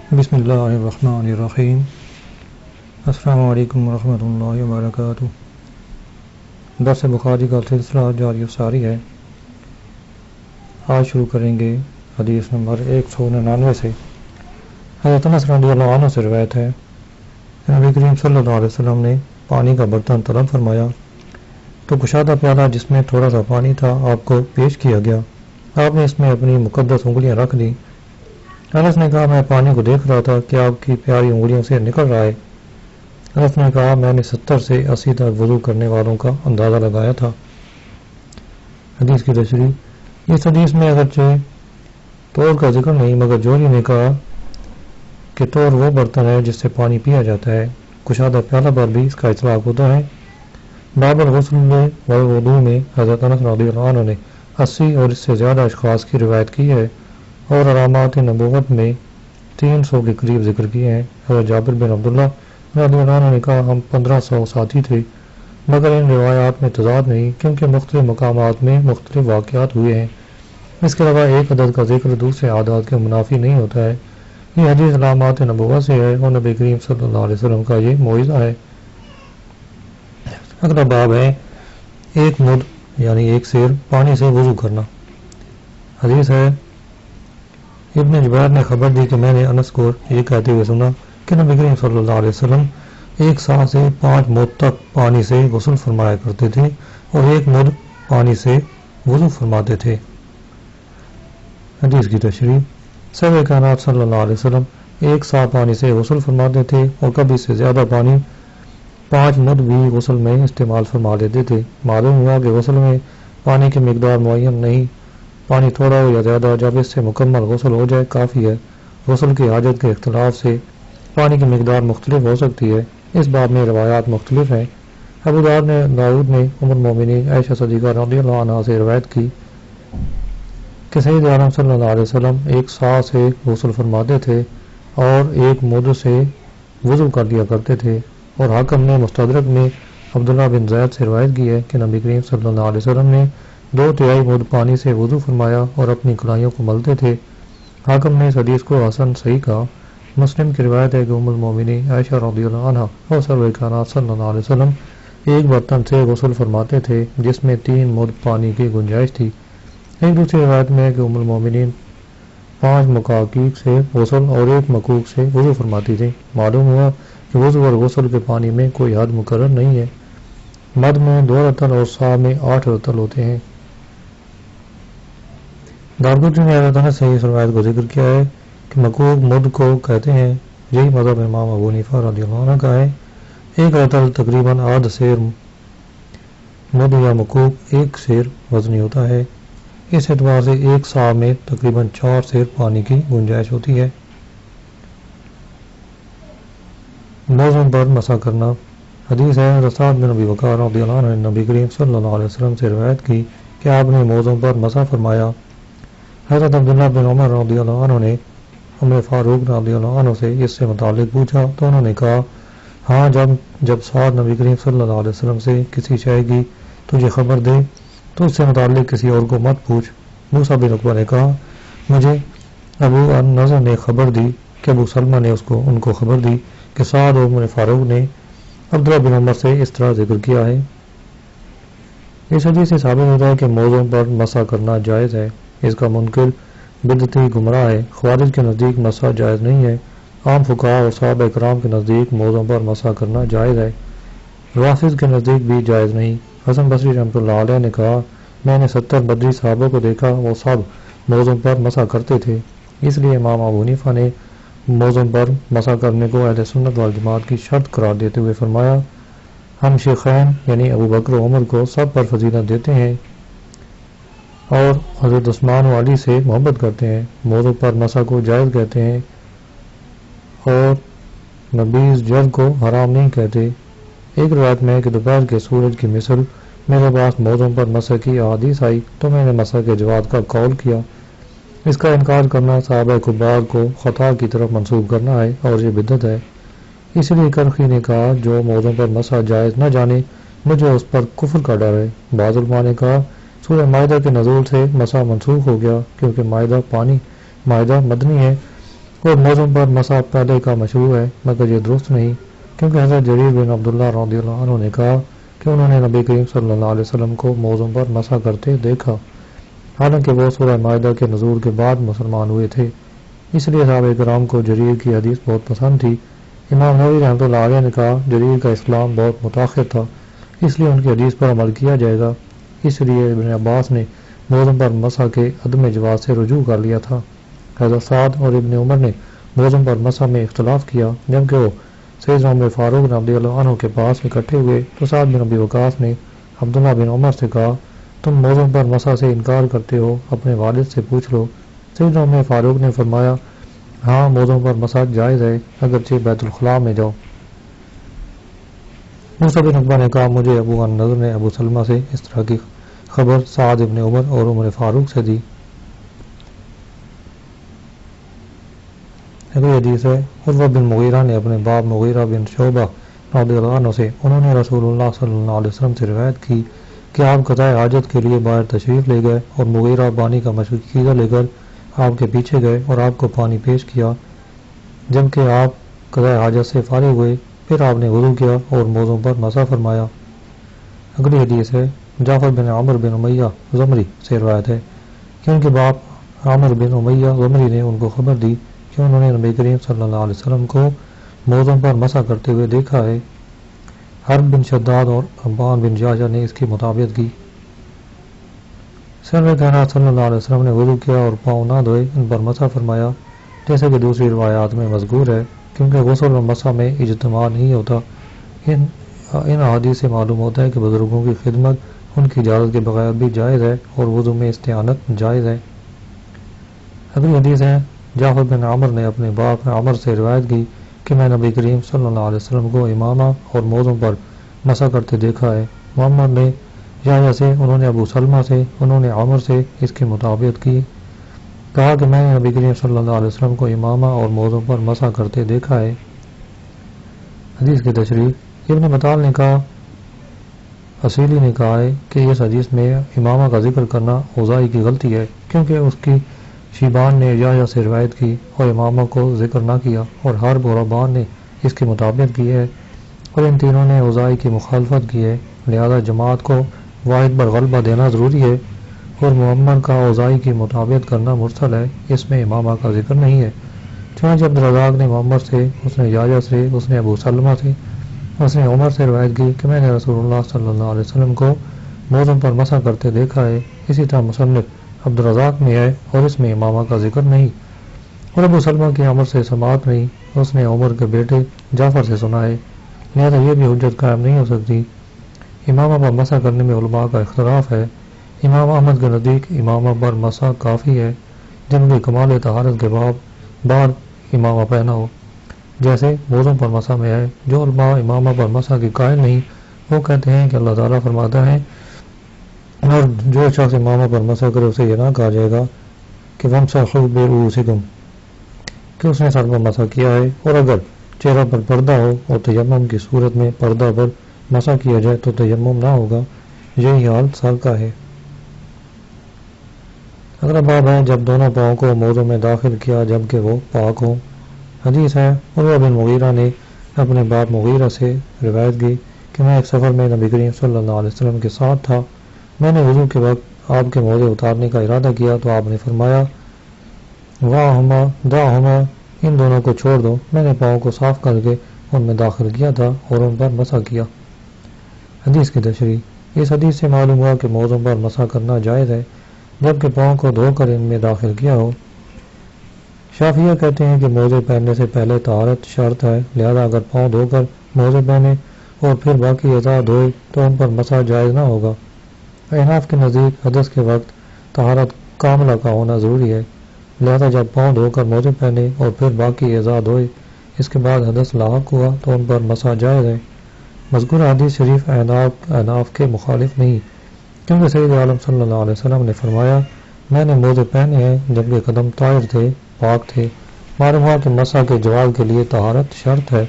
بسم اللہ الرحمن الرحیم۔ السلام علیکم ورحمۃ اللہ وبرکاتہ۔ درس بخاری کا سلسلہ جاری و ساری ہے۔ آج شروع کریں گے حدیث نمبر 199 سے۔ حضرت انس رضی اللہ عنہ سے روایت ہے، نبی کریم صلی اللہ علیہ وسلم نے پانی کا برتن طلب فرمایا تو کشادہ پیالہ جس میں تھوڑا سا پانی تھا آپ کو پیش کیا گیا۔ آپ نے اس میں اپنی مقدس انگلیاں رکھ دیں۔ انس نے کہا، میں پانی کو دیکھ رہا تھا کہ آپ کی پیاری انگلیوں سے نکل رہا ہے۔ انس نے کہا، میں نے 70 سے 80 تک وضو کرنے والوں کا اندازہ لگایا تھا۔ حدیث کی تشریح۔ اس حدیث میں اگرچہ طور کا ذکر نہیں، مگر جوہری نے کہا کہ طور وہ برتن ہے جس سے پانی پیا جاتا ہے۔ کشادہ پیالہ پر بھی اس کا اطلاق ہوتا ہے۔ باب الغسل والوضوء میں حضرت انس رضی اللہ عنہ نے 80 اور اس سے زیادہ اشخاص کی روایت کی ہے اور علامات نبوت میں 300 کے قریب ذکر کیے ہیں۔ حضرت جابر بن عبداللہ رضی اللہ عنہ نے کہا، ہم 1500 ساتھی تھے، مگر ان روایات میں تضاد نہیں کیونکہ مختلف مقامات میں مختلف واقعات ہوئے ہیں۔ اس کے علاوہ ایک عدد کا ذکر دوسرے اعداد کے منافی نہیں ہوتا ہے۔ یہ حدیث علامات نبوت سے ہے اور نبی کریم صلی اللہ علیہ وسلم کا یہ معجزہ ہے۔ اگلا باب ہے ایک مد یعنی ایک سیر پانی سے وضو کرنا۔ حدیث ہے، ابن جبیر نے خبر دی کہ میں نے انس کو یہ کہتے ہوئے سنا کہ نبی کریم صلی اللہ علیہ وسلم 1 سا سے 5 مد تک پانی سے غسل فرمایا کرتے تھے اور 1 مد پانی سے وضو فرماتے تھے۔ حدیث کی تشریح۔ سب کائنات صلی اللہ علیہ وسلم 1 سا پانی سے غسل فرماتے تھے اور کبھی اس سے زیادہ پانی 5 مد بھی غسل میں استعمال فرما لیتے تھے۔ معلوم ہوا کہ غسل میں پانی کی مقدار معین نہیں، پانی تھوڑا ہو یا زیادہ، جب اس سے مکمل غسل ہو جائے کافی ہے۔ غسل کی حاجت کے اختلاف سے پانی کی مقدار مختلف ہو سکتی ہے۔ اس باب میں روایات مختلف ہیں۔ ابو داؤد نے ام المومنین عائشہ صدیقہ رضی اللہ عنہا سے روایت کی کہ سید عالم صلی اللہ علیہ وسلم 1 سا سے غسل فرماتے تھے اور 1 مد سے وضو کر لیا کرتے تھے، اور حاکم نے مستدرک میں عبداللہ بن زید سے روایت کی ہے کہ نبی کریم صلی اللہ علیہ وسلم نے 2/3 مد پانی سے وضو فرمایا اور اپنی کلائیوں کو ملتے تھے۔ حاکم نے اس حدیث کو حسن صحیح کہا۔ مسلم کی روایت ہے کہ ام المومنین عائشہ رضی اللہ عنہا اور سرور کائنات صلی اللہ علیہ وسلم ایک برتن سے غسل فرماتے تھے جس میں 3 مد پانی کی گنجائش تھی۔ ایک دوسری روایت میں ہے کہ ام المومنین 5 مکاکیق سے غسل اور 1 مکوک سے وضو فرماتی تھی۔ معلوم ہوا کہ وضو اور غسل کے پانی میں کوئی حد مقرر نہیں ہے۔ مد میں 2 رطل اور سا میں 8 رطل ہوتے ہیں۔ دارقطنی نے حضرت انس سے اس روایت کو ذکر کیا ہے کہ مکوک مد کو کہتے ہیں۔ یہی مذہب امام ابو حنیفہ رضی اللہ عنہ کا ہے۔ 1 رطل تقریباً آدھ سیر مد یا مکوک 1 سیر وزنی ہوتا ہے۔ اس اعتبار سے 1 سا میں تقریباً 4 سیر پانی کی گنجائش ہوتی ہے۔ موضوع پر مسح کرنا۔ حدیث ہے، سعد بن ابی وقاص رضی اللہ عنہ نے نبی کریم صلی اللہ علیہ وسلم سے روایت کی کہ آپ نے موضوع پر مسح فرمایا۔ حضرت عبداللہ بن عمر رضی اللہ عنہ نے عمر فاروق رضی اللہ عنہ سے اس سے متعلق پوچھا تو انہوں نے کہا، ہاں جب سعد نبی کریم صلی اللہ علیہ وسلم سے کسی شے کی تجھے خبر دے تو اس سے متعلق کسی اور کو مت پوچھ۔ موسیٰ بن عقبہ نے کہا، مجھے ابو النضر نے خبر دی کہ ابو سلمہ نے ان کو خبر دی کہ سعد اور عمر فاروق نے عبداللہ بن عمر سے اس طرح ذکر کیا ہے۔ اس حدیث سے ثابت ہوتا ہے کہ موضوع پر مسح کرنا جائز ہے۔ اس کا منکر بدعتی گمراہ ہے۔ خوارج کے نزدیک مسح جائز نہیں ہے۔ عام فقہاء اور صحابہ کرام کے نزدیک موضوع پر مسح کرنا جائز ہے۔ رافض کے نزدیک بھی جائز نہیں۔ حسن بصری رحمۃ اللہ علیہ نے کہا، میں نے 70 بدری صحابہ کو دیکھا، وہ سب موضوع پر مسح کرتے تھے۔ اس لیے امام ابو حنیفہ نے موضوع پر مسح کرنے کو اہل سنت والجماعت کی شرط قرار دیتے ہوئے فرمایا، ہم شیخین یعنی ابو بکر و عمر کو سب پر فضیلت دیتے ہیں اور حضرت عثمان و علی سے محبت کرتے ہیں۔ موضوع پر مسح کو جائز کہتے ہیں اور نبیذ جلد کو حرام نہیں کہتے۔ ایک روایت میں ہے کہ دوپہر کے سورج کی مثل میرے پاس موضوع پر مسح کی احادیث آئی تو میں نے مسح کے جواز کا قول کیا۔ اس کا انکار کرنا صحابہ کبار کو خطا کی طرف منسوب کرنا ہے اور یہ بدعت ہے۔ اس لیے کرخی نے کہا، جو موضوع پر مسح جائز نہ جانے مجھے اس پر کفر کا ڈر ہے۔ بعض علماء نے کہا، سورہ مائدہ کے نزول سے مسح منسوخ ہو گیا کیونکہ مائدہ مدنی ہے اور موزوں پر مسح پہلے کا مشروع ہے، مگر یہ درست نہیں، کیونکہ حضرت جریر بن عبداللہ رضی اللہ عنہ نے کہا کہ انہوں نے نبی کریم صلی اللہ علیہ وسلم کو موزوں پر مسح کرتے دیکھا، حالانکہ وہ سورہ مائدہ کے نزول کے بعد مسلمان ہوئے تھے۔ اس لیے صحابہ کرام کو جریر کی حدیث بہت پسند تھی۔ امام نووی رحمۃ اللہ علیہ نے کہا جریر کا اسلام بہت متاخر تھا، اس لیے ان کی حدیث پر عمل کیا جائے گا، اس لیے ابن عباس نے موزوں پر مسح کے عدم جواز سے رجوع کر لیا تھا۔ حضرت سعد اور ابن عمر نے موزوں پر مسح میں اختلاف کیا، جبکہ وہ سیدنا عمر فاروق رضی اللہ عنہ کے پاس اکٹھے ہوئے تو سعد بن ابی وقاص نے عبداللہ بن عمر سے کہا تم موزوں پر مسح سے انکار کرتے ہو، اپنے والد سے پوچھ لو۔ سیدنا عمر فاروق نے فرمایا ہاں موزوں پر مسح جائز ہے، اگرچہ بیت الخلاء میں جاؤ۔ موسیٰ بن عقبہ نے کہا مجھے ابو النضر نے ابو سلمہ سے اس طرح کی خبر سعد ابن عمر اور عمر فاروق سے دی۔ اگلی حدیث ہے عروہ بن مغیرہ نے اپنے باپ مغیرہ بن شعبہ رضی اللہ عنہ سے، انہوں نے رسول اللہ صلی اللہ علیہ وسلم سے روایت کی کہ آپ قضاء حاجت کے لیے باہر تشریف لے گئے اور مغیرہ پانی کا مشکیزہ لے کر آپ کے پیچھے گئے اور آپ کو پانی پیش کیا، جبکہ آپ قضاء حاجت سے فارغ ہوئے، پھر آپ نے وضو کیا اور موزوں پر مسح فرمایا۔ اگلی حدیث ہے جعفر بن عمر بن امیہ زمری سے روایت ہے کہ ان کے باپ عامر بن امیہ زمری نے ان کو خبر دی کہ انہوں نے نبی کریم صلی اللہ علیہ وسلم کو موزوں پر مسح کرتے ہوئے دیکھا ہے۔ حرب بن شداد اور عبان بن جعجع نے اس کی مطابقت کی۔ سرور کائنات صلی اللہ علیہ وسلم نے وضو کیا اور پاؤں نہ دھوئے، ان پر مسح فرمایا، جیسے کہ دوسری روایات میں مذکور ہے، کیونکہ غسل اور مسح میں اجتماع نہیں ہوتا۔ ان احادیث سے معلوم ہوتا ہے کہ بزرگوں کی خدمت ان کی اجازت کے بغیر بھی جائز ہے اور وضو میں استعانت جائز ہے۔ اگلی حدیث ہے جعفر بن عمر نے اپنے باپ عمر سے روایت کی کہ میں نبی کریم صلی اللہ علیہ وسلم کو امامہ اور موزوں پر مسح کرتے دیکھا ہے۔ محمد نے یحییٰ سے، انہوں نے ابو سلمہ سے، انہوں نے عمر سے اس کی مطابقت کی، کہا کہ میں نے نبی کریم صلی اللہ علیہ وسلم کو امامہ اور موزوں پر مسح کرتے دیکھا ہے۔ حدیث کی تشریح ابن بطال نے کہا اصیلی نے کہا ہے کہ اس حدیث میں امامہ کا ذکر کرنا اوزاعی کی غلطی ہے، کیونکہ اس کی شیبان نے یحییٰ سے روایت کی اور امامہ کو ذکر نہ کیا، اور حرب اور عبان نے اس کی مطابقت کی ہے، اور ان تینوں نے اوزاعی کی مخالفت کی ہے، لہذا جماعت کو واحد پر غلبہ دینا ضروری ہے، اور محمد کا اوزاعی کی مطابقت کرنا مرسل ہے، اس میں امامہ کا ذکر نہیں ہے۔ چنانچہ عبدالرزاق نے محمد سے، اس نے یحییٰ سے، اس نے ابو سلمہ سے، اس نے عمر سے روایت کی کہ میں نے رسول اللہ صلی اللہ علیہ وسلم کو موزوں پر مسح کرتے دیکھا ہے۔ اسی طرح مصنف عبدالرزاق میں ہے اور اس میں امامہ کا ذکر نہیں، اور ابو سلمہ کی عمر سے سماعت نہیں، اس نے عمر کے بیٹے جعفر سے سنا ہے، لہذا یہ بھی حجت قائم نہیں ہو سکتی۔ امامہ پر مسح کرنے میں علماء کا اختلاف ہے۔ امام احمد کے نزدیک امامہ پر مسح کافی ہے، جبکہ کمال طہارت کے بعد امامہ پہنا ہو، جیسے موزوں پر مسح میں ہے۔ جو علماء امامہ پر مسح کے قائل نہیں، وہ کہتے ہیں کہ اللہ تعالیٰ فرماتا ہے اور جو شخص امامہ پر مسح کرے اسے یہ نہ کہا جائے گا کہ وَامْسَحُوا بِرُؤُوسِكُمْ کہ اس نے سر پر مسح کیا ہے، اور اگر چہرہ پر پردہ ہو اور تیمم کی صورت میں پردہ پر مسح کیا جائے تو تیمم نہ ہوگا، یہی حال سر کا ہے۔ اگلا باب ہے جب دونوں پاؤں کو موزوں میں داخل کیا جبکہ وہ پاک ہوں۔ حدیث ہے عروہ بن مغیرہ نے اپنے باپ مغیرہ سے روایت کی کہ میں ایک سفر میں نبی کریم صلی اللہ علیہ وسلم کے ساتھ تھا، میں نے وضو کے وقت آپ کے موزے اتارنے کا ارادہ کیا تو آپ نے فرمایا واہما داہما، ان دونوں کو چھوڑ دو۔ میں نے پاؤں کو صاف کر کے ان میں داخل کیا تھا اور ان پر مسح کیا۔ حدیث کی تشریح اس حدیث سے معلوم ہوا کہ موزوں پر مسح کرنا جائز ہے جبکہ پاؤں کو دھو کر ان میں داخل کیا ہو۔ شافعیہ کہتے ہیں کہ موزے پہننے سے پہلے طہارت شرط ہے، لہذا اگر پاؤں دھو کر موزے پہنے اور پھر باقی اعضاء دھوئے تو ان پر مسح جائز نہ ہوگا۔ احناف کے نزدیک حدث کے وقت طہارت کاملہ کا ہونا ضروری ہے، لہذا جب پاؤں دھو کر موزے پہنے اور پھر باقی اعضاء دھوئے اس کے بعد حدث لاحق ہوا تو ان پر مسح جائز ہے۔ مذکورہ حدیث شریف احناف کے مخالف نہیں، کیونکہ سید عالم صلی اللہ علیہ وسلم نے فرمایا میں نے موزے پہنے ہیں جبکہ قدم طاہر تھے، پاک تھے۔ معلوم ہوا کہ مسح کے جواز کے لیے طہارت شرط ہے،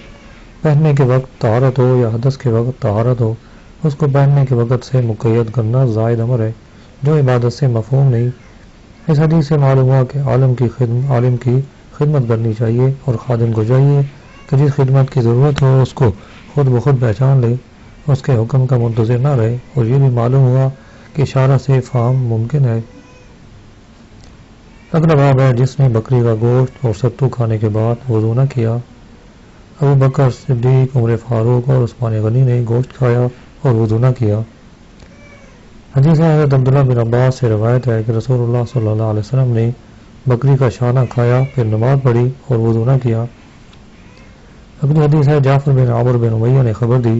پہننے کے وقت طہارت ہو یا حدث کے وقت طہارت ہو، اس کو پہننے کے وقت سے مقید کرنا زائد امر ہے جو عبادت سے مفہوم نہیں۔ اس حدیث سے معلوم ہوا کہ عالم کی خدمت کرنی چاہیے اور خادم کو چاہیے کہ جس خدمت کی ضرورت ہو اس کو خود بخود پہچان لے، اس کے حکم کا منتظر نہ رہے۔ اور یہ بھی معلوم ہوا کہ اشارہ سے فہم ممکن ہے۔ اگلا باب ہے جس نے بکری کا گوشت اور ستو کھانے کے بعد وضو نہ کیا۔ ابو بکر صدیق، عمر فاروق اور عثمان غنی نے گوشت کھایا اور وضو نہ کیا۔ حدیث حضرت عبداللہ بن عباس سے روایت ہے کہ رسول اللہ صلی اللہ علیہ وسلم نے بکری کا شانہ کھایا، پھر نماز پڑھی اور وضو نہ کیا۔ اگلی حدیث ہے جعفر بن عمر بن امیہ نے خبر دی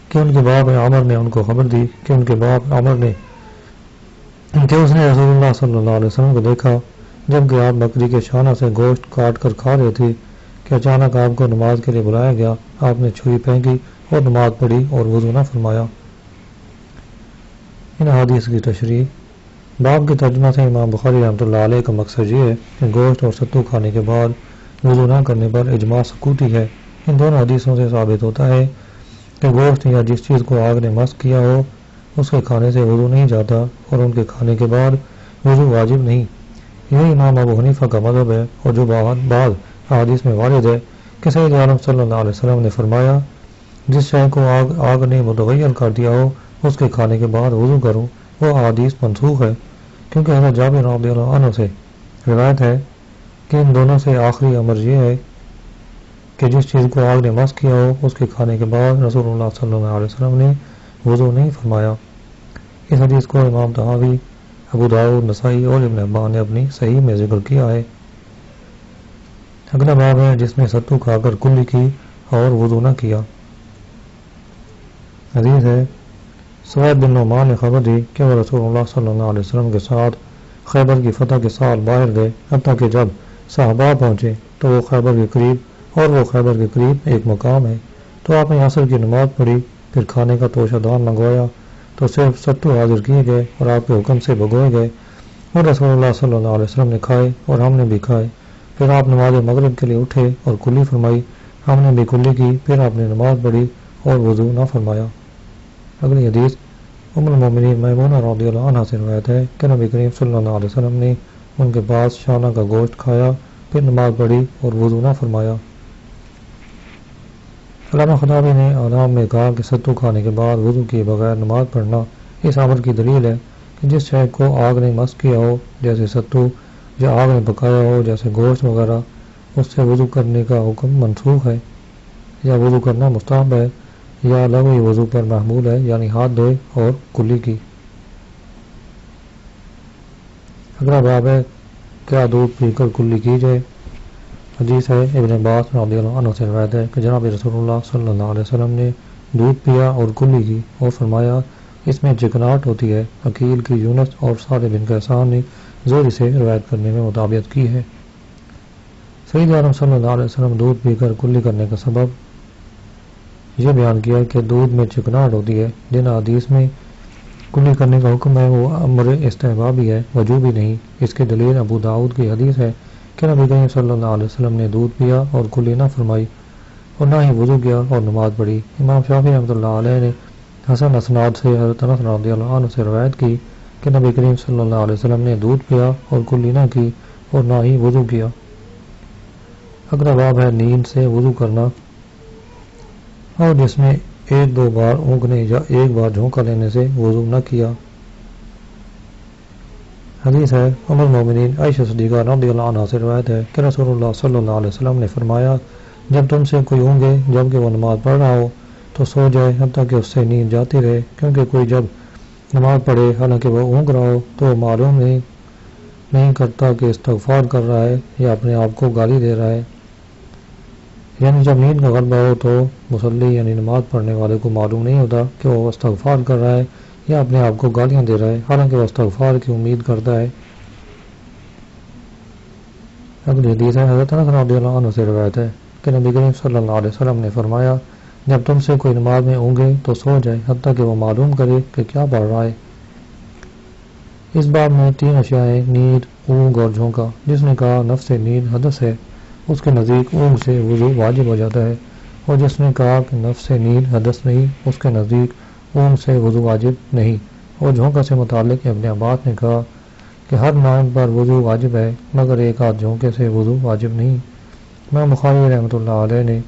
کہ ان کے باپ عمر نے ان کو خبر دی کہ ان کے باپ عمر نے کہ اس نے رسول اللہ صلی اللہ علیہ وسلم کو دیکھا جبکہ آپ بکری کے شانہ سے گوشت کاٹ کر کھا رہے تھے کہ اچانک آپ کو نماز کے لیے بلایا گیا۔ آپ نے چھری پھینکی اور نماز پڑھی اور وضو نہ فرمایا۔ ان حدیث کی تشریح باب کے ترجمہ سے امام بخاری رحمۃ اللہ علیہ کا مقصد یہ ہے کہ گوشت اور ستو کھانے کے بعد وضو نہ کرنے پر اجماع سکوتی ہے۔ ان دونوں حدیثوں سے ثابت ہوتا ہے کہ گوشت یا جس چیز کو آگ نے مس کیا ہو اس کے کھانے سے وضو نہیں جاتا اور ان کے کھانے کے بعد وضو واجب نہیں۔ یہی امام ابو حنیفہ کا مذہب ہے، اور جو بعض احادیث میں وارد ہے کہ سید عالم صلی اللہ علیہ وسلم نے فرمایا جس شے کو آگ نے متغیر کر دیا ہو اس کے کھانے کے بعد وضو کرو، وہ احادیث منسوخ ہے، کیونکہ حضرت جابر رضی اللہ عنہ سے روایت ہے کہ ان دونوں سے آخری امر یہ ہے کہ جس چیز کو آگ نے مس کیا ہو اس کے کھانے کے بعد رسول اللہ صلی اللہ علیہ وسلم نے وضو نہیں فرمایا۔ اس حدیث کو امام طحاوی، ابو داؤد، نسائی اور ابن حبان نے اپنی صحیح میں ذکر کیا ہے۔ اگلا باب ہے جس نے ستو کھا کر کلی کی اور وضو نہ کیا۔ حدیث ہے سوید بن نعمان نے خبر دی کہ وہ رسول اللہ صلی اللہ علیہ وسلم کے ساتھ خیبر کی فتح کے سال باہر گئے، حتیٰ کہ جب صحابہ پہنچے تو وہ خیبر کے قریب ایک مقام ہے، تو آپ نے عصر کی نماز پڑھی، پھر کھانے کا توشہ دان منگوایا تو صرف ستو حاضر کیے گئے اور آپ کے حکم سے بھگوئے گئے، اور رسول اللہ صلی اللہ علیہ وسلم نے کھائے اور ہم نے بھی کھائے۔ پھر آپ نماز مغرب کے لیے اٹھے اور کلی فرمائی، ہم نے بھی کلی کی، پھر آپ نے نماز پڑھی اور وضو نہ فرمایا۔ اگلی حدیث ام المومنین میمونہ رضی اللہ عنہا سے روایت ہے کہ نبی کریم صلی اللہ علیہ وسلم نے ان کے پاس شانہ کا گوشت کھایا، پھر نماز پڑھی اور وضو نہ فرمایا۔ علامہ خطابی نے اعلام میں کہا کہ ستو کھانے کے بعد وضو کیے بغیر نماز پڑھنا اس امر کی دلیل ہے کہ جس شے کو آگ نے مس کیا ہو جیسے ستو یا آگ نے پکایا ہو جیسے گوشت وغیرہ، اس سے وضو کرنے کا حکم منسوخ ہے، یا وضو کرنا مستحب ہے، یا لغوی وضو پر محمول ہے، یعنی ہاتھ دھوئے اور کلی کی۔ اگلا باب ہے کیا دودھ پی کر کلی کی جائے۔ حدیث ہے ابن عباس رضی اللہ عنہ سے روایت ہے کہ جناب رسول اللہ صلی اللہ علیہ وسلم نے دودھ پیا اور کلی کی اور فرمایا اس میں چکناہٹ ہوتی ہے۔ عقیل کی یونس اور صالح بن کیسان نے زہری سے روایت کرنے میں مطابقت کی ہے۔ سید عالم صلی اللہ علیہ وسلم دودھ پی کر کلی کرنے کا سبب یہ بیان کیا کہ دودھ میں چکناہٹ ہوتی ہے۔ جن حدیث میں کلی کرنے کا حکم ہے وہ امر استحبابی ہے، وجوبی نہیں۔ اس کے دلیل ابو داؤد کی حدیث ہے کہ نبی کریم صلی اللہ علیہ وسلم نے دودھ پیا اور کلی نہ فرمائی اور نہ ہی وضو کیا اور نماز پڑھی۔ امام شافعی رحمۃ اللہ علیہ نے حسن اسناد سے حضرت انس رضی اللہ عنہ سے روایت کی کہ نبی کریم صلی اللہ علیہ وسلم نے دودھ پیا اور کلی نہ کی اور نہ ہی وضو کیا۔ اگلا باب ہے نیند سے وضو کرنا، اور جس نے ایک دو بار اونگنے یا ایک بار جھونکا لینے سے وضو نہ کیا۔ حدیث ہے ام المومنین عائشہ صدیقہ رضی اللہ عنہا سے روایت ہے کہ رسول اللہ صلی اللہ علیہ وسلم نے فرمایا جب تم سے کوئی اونگے جبکہ وہ نماز پڑھ رہا ہو تو سو جائے حتیٰ کہ اس سے نیند جاتی رہے، کیونکہ کوئی جب نماز پڑھے حالانکہ وہ اونگ رہا ہو تو وہ معلوم نہیں کرتا کہ استغفار کر رہا ہے یا اپنے آپ کو گالی دے رہا ہے۔ یعنی جب نیند کا غلبہ ہو تو مصلی یعنی نماز پڑھنے والے کو معلوم نہیں ہوتا کہ وہ استغفار کر رہا ہے یا اپنے آپ کو گالیاں دے رہا ہے، حالانکہ وہ استغفار کی امید کرتا ہے۔ اگلی حدیث ہے حضرت انس رضی اللہ عنہ سے روایت ہے کہ نبی کریم صلی اللہ علیہ وسلم نے فرمایا جب تم سے کوئی نماز میں اونگے تو سو جائے حتیٰ کہ وہ معلوم کرے کہ کیا پڑھ رہا ہے۔ اس باب میں 3 اشیاء ہیں، نیند، اونگ اور جھونکا۔ جس نے کہا نفس نیند حدث ہے اس کے نزدیک اونگ سے وضو واجب ہو جاتا ہے، اور جس نے کہا کہ نفس نیند حدث نہیں اس کے نزدیک اونگ سے وضو واجب نہیں۔ اور جھونکا سے متعلق ابن عباس نے کہا کہ ہر نائم پر وضو واجب ہے مگر ایک آدھ جھونکے سے وضو واجب نہیں۔ امام بخاری رحمۃ اللہ علیہ نے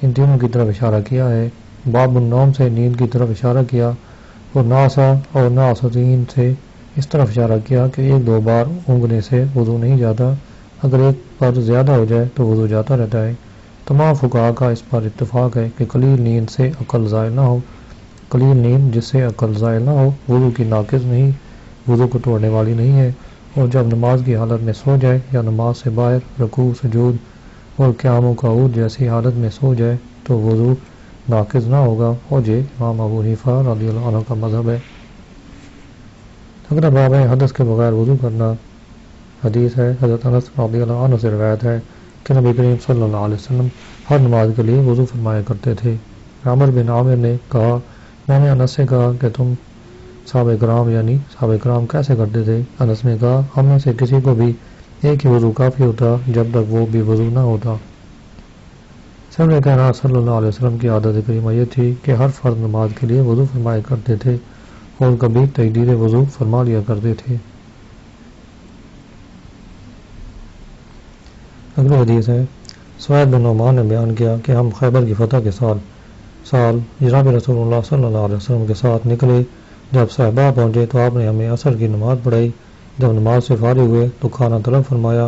ان تینوں کی طرف اشارہ کیا ہے۔ باب النوم سے نیند کی طرف اشارہ کیا اور ناسا اور ناسین سے اس طرف اشارہ کیا کہ ایک دو بار اونگنے سے وضو نہیں جاتا، اگر ایک پر زیادہ ہو جائے تو وضو جاتا رہتا ہے۔ تمام فقہا کا اس پر اتفاق ہے کہ قلیل نیند سے عقل زائل نہ ہو، قلیل نیند جس سے عقل زائل نہ ہو وضو کی ناقض نہیں، وضو کو توڑنے والی نہیں ہے، اور جب نماز کی حالت میں سو جائے یا نماز سے باہر رکوع سجود اور قیام و قعود جیسی حالت میں سو جائے تو وضو ناقض نہ ہوگا، اور یہ امام ابو حنیفہ رضی اللہ عنہ کا مذہب ہے۔ اگلا باب ہے حدث کے بغیر وضو کرنا۔ حدیث ہے حضرت انس رضی اللہ عنہ سے روایت ہے کہ نبی کریم صلی اللہ علیہ وسلم ہر نماز کے لیے وضو فرمایا کرتے تھے۔ عامر بن عامر نے کہا، میں نے انس سے کہا کہ تم صحابہ کرام یعنی صحابہ کرام کیسے کرتے تھے؟ انس نے کہا، ہم میں سے کسی کو بھی ایک ہی وضو کافی ہوتا جب تک وہ بھی وضو نہ ہوتا۔ سرور کائنات صلی اللہ علیہ وسلم کی عادت کریمہ یہ تھی کہ ہر فرض نماز کے لیے وضو فرمایا کرتے تھے اور کبھی تجدید وضو فرما لیا کرتے تھے۔ اگلی حدیث ہے سعید بن نعمان نے بیان کیا کہ ہم خیبر کی فتح کے سال جناب رسول اللہ صلی اللہ علیہ وسلم کے ساتھ نکلے۔ جب صحابہ پہنچے تو آپ نے ہمیں عصر کی نماز پڑھائی۔ جب نماز سے فارغ ہوئے تو کھانا طلب فرمایا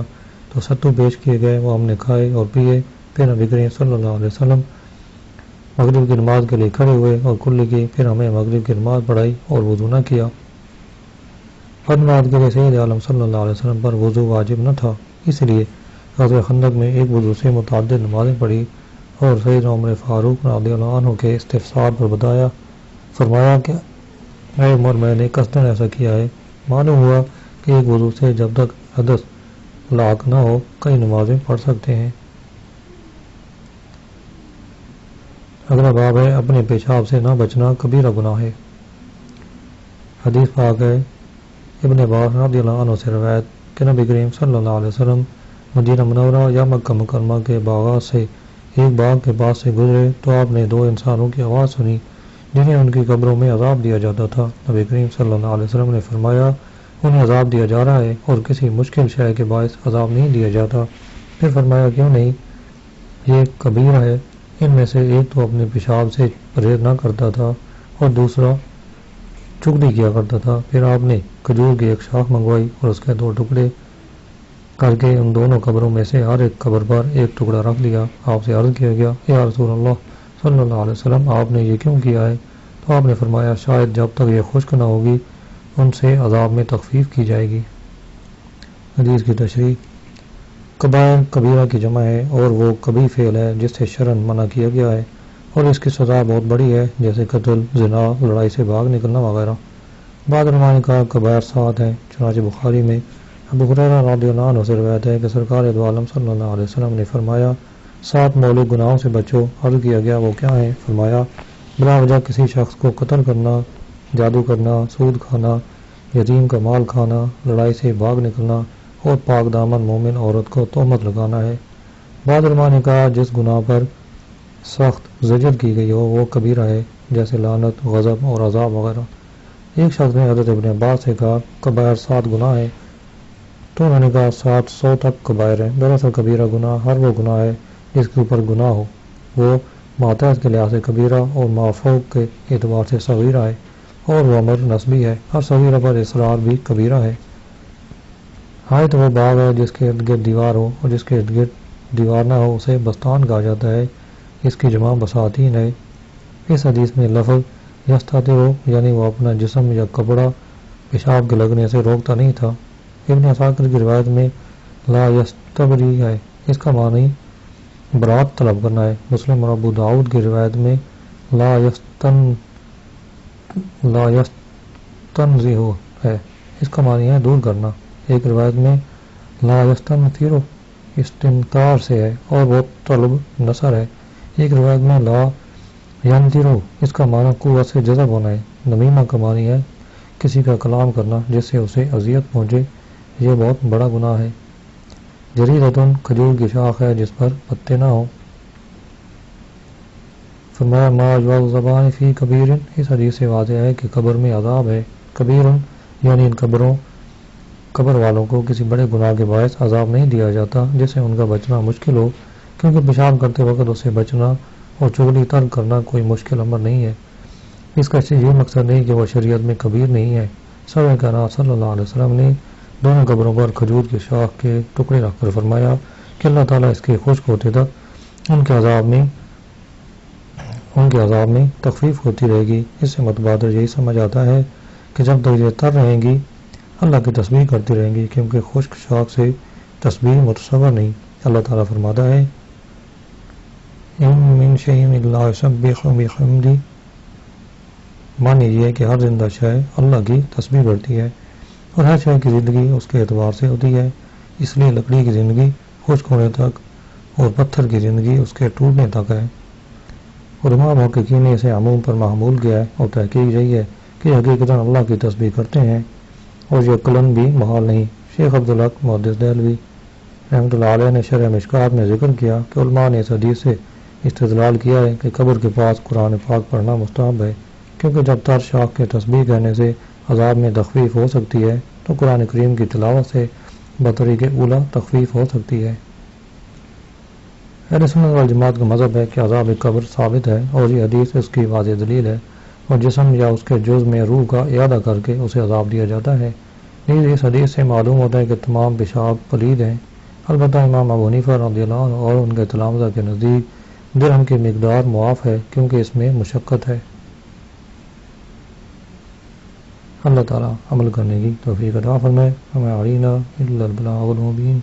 تو ستو پیش کیے گئے، وہ ہم نے کھائے اور پیے۔ پھر نبی کریم صلی اللہ علیہ وسلم مغرب کی نماز کے لیے کھڑے ہوئے اور کلی کی، پھر ہمیں مغرب کی نماز پڑھائی اور وضو نہ کیا۔ ہر نماز کے لیے سید عالم صلی اللہ علیہ وسلم پر وضو واجب نہ تھا، اس لیے غزوہ خندق میں ایک وضو سے متعدد نمازیں پڑھی اور سید عمر فاروق رضی اللہ عنہ کے استفسار پر بتایا، فرمایا کہ اے عمر، میں نے قصداً ایسا کیا ہے۔ معلوم ہوا کہ ایک وضو سے جب تک حدث لاحق نہ ہو کئی نمازیں پڑھ سکتے ہیں۔ اگلا باب ہے اپنے پیشاب سے نہ بچنا کبیرہ گناہ ہے۔ حدیث پاک ہے ابن عباس رضی اللہ عنہ سے روایت کہ نبی کریم صلی اللہ علیہ وسلم مدینہ منورہ یا مکہ مکرمہ کے باغات سے ایک باغ کے پاس سے گزرے تو آپ نے دو انسانوں کی آواز سنی جنہیں ان کی قبروں میں عذاب دیا جاتا تھا۔ نبی کریم صلی اللہ علیہ وسلم نے فرمایا، انہیں عذاب دیا جا رہا ہے اور کسی مشکل شے کے باعث عذاب نہیں دیا جاتا۔ پھر فرمایا، کیوں نہیں؟ یہ کبیرہ ہے۔ ان میں سے ایک تو اپنے پیشاب سے پرہیز نہ کرتا تھا اور دوسرا چگلی کیا کرتا تھا۔ پھر آپ نے کھجور کی ایک شاخ منگوائی اور اس کے 2 ٹکڑے کر کے ان دونوں قبروں میں سے ہر ایک قبر پر ایک ٹکڑا رکھ لیا۔ آپ سے عرض کیا گیا، یا رسول اللہ صلی اللہ علیہ وسلم، آپ نے یہ کیوں کیا ہے؟ تو آپ نے فرمایا، شاید جب تک یہ خشک نہ ہوگی ان سے عذاب میں تخفیف کی جائے گی۔ حدیث کی تشریح، کبائر کبیرہ کی جمع ہے اور وہ کبھی فعل ہے جس سے شرعاً منع کیا گیا ہے اور اس کی سزا بہت بڑی ہے، جیسے قتل، زنا، لڑائی سے بھاگ نکلنا وغیرہ۔ بعض علماء نے کہا کبائر 7 ہیں، چنانچہ بخاری میں ابو ہریرہ رضی اللہ عنہ سے روایت ہے کہ سرکار دو عالم صلی اللہ علیہ وسلم نے فرمایا، 7 مولوک گناہوں سے بچو۔ عرض کیا گیا، وہ کیا ہیں؟ فرمایا، بلا وجہ کسی شخص کو قتل کرنا، جادو کرنا، سود کھانا، یتیم کا مال کھانا، لڑائی سے بھاگ نکلنا اور پاک دامن مومن عورت کو تہمت لگانا ہے۔ بعض علماء نے کہا جس گناہ پر سخت زجر کی گئی ہو وہ کبیرہ ہے، جیسے لعنت، غضب اور عذاب وغیرہ۔ ایک شخص نے حضرت ابن عباس سے کہا، کبائر 7 گناہ ہیں، تو انہوں نے کہا 700 تک کبائر ہیں۔ دراصل کبیرہ گناہ ہر وہ گناہ ہے جس کے اوپر گناہ ہو، وہ ماتحت کے لحاظ سے کبیرہ اور مافوق کے اعتبار سے صغیرہ ہے، اور وہ امر نسبی ہے، ہر صغیرہ پر اصرار بھی کبیرہ ہے۔ حائط وہ باغ ہے جس کے ارد گرد دیوار ہو، اور جس کے ارد گرد دیوار نہ ہو اسے بستان کہا جاتا ہے، اس کی جمع بساتین ہے۔ اس حدیث میں لفظ یستتر یعنی وہ اپنا جسم یا کپڑا پیشاب کے لگنے سے روکتا نہیں تھا۔ ابن عساکر کی روایت میں لا یستبری ہے، اس کا معنی برات طلب کرنا ہے۔ مسلم اور ابو داؤد کی روایت میں لا یستنزہ ہے، اس کا معنی ہے دور کرنا۔ ایک روایت میں لا یستنفر استنطار سے ہے اور وہ طلب نصر ہے۔ ایک روایت میں لا ینتر، اس کا معنی قوت سے جذب ہونا ہے۔ نمیمہ کا معنی ہے کسی کا کلام کرنا جس سے اسے اذیت پہنچے، یہ بہت بڑا گناہ ہے۔ جریدتن کھجور کی شاخ ہے جس پر پتے نہ ہوں۔ فرمایا ما یعذبان فی کبیر، اس حدیث سے واضح ہے کہ قبر میں عذاب ہے۔ کبیر یعنی ان قبروں قبر والوں کو کسی بڑے گناہ کے باعث عذاب نہیں دیا جاتا جس سے ان کا بچنا مشکل ہو، کیونکہ پیشاب کرتے وقت اسے بچنا اور چغلی ترک کرنا کوئی مشکل امر نہیں ہے۔ اس کا یہ مقصد نہیں کہ وہ شریعت میں کبیر نہیں ہے۔ سرور کائنات صلی اللہ علیہ وسلم نے دونوں قبروں پر کھجور کی شاخ کے ٹکڑے رکھ کر فرمایا کہ اللہ تعالیٰ اس کے خشک ہوتے تک ان کے عذاب میں تخفیف ہوتی رہے گی۔ اس سے متبادر یہی سمجھ آتا ہے کہ جب تک یہ تر رہیں گی اللہ کی تسبیح کرتی رہیں گی، کیونکہ خشک شاخ سے تسبیح متصور نہیں۔ اللہ تعالیٰ فرماتا ہے ان من شیء الا یسبح بحمدہ، معنی یہ ہے کہ ہر زندہ شے اللہ کی تسبیح کرتی ہے اور ہر شے کی زندگی اس کے اعتبار سے ہوتی ہے، اس لیے لکڑی کی زندگی خشک ہونے تک اور پتھر کی زندگی اس کے ٹوٹنے تک ہے۔ اور امام محققین نے اسے عموم پر محمول کیا ہے اور تحقیق یہی ہے کہ حقیقتاً اللہ کی تسبیح کرتے ہیں اور یہ عقلاً بھی محال نہیں۔ شیخ عبدالحق محدث دہلوی رحمۃ اللہ علیہ نے شرح مشکات میں ذکر کیا کہ علماء نے اس حدیث سے استدلال کیا ہے کہ قبر کے پاس قرآن پاک پڑھنا مستحب ہے، کیونکہ جب تر شاخ کے تسبیح کہنے سے عذاب میں تخفیف ہو سکتی ہے تو قرآن کریم کی تلاوت سے بطریق اولا تخفیف ہو سکتی ہے۔ اہل سنت والجماعت کا مذہب ہے کہ عذاب قبر ثابت ہے اور یہ حدیث اس کی واضح دلیل ہے، اور جسم یا اس کے جز میں روح کا اعادہ کر کے اسے عذاب دیا جاتا ہے۔ نیز اس حدیث سے معلوم ہوتا ہے کہ تمام پیشاب پلید ہیں، البتہ امام ابو حنیفہ رضی اللہ عنہ اور ان کے تلامذہ کے نزدیک درہم کی مقدار معاف ہے، کیونکہ اس میں مشقت ہے۔ اللہ تعالیٰ عمل کرنے کی توفیق عطا فرمائے۔ وما علینا الا البلاغ المبین۔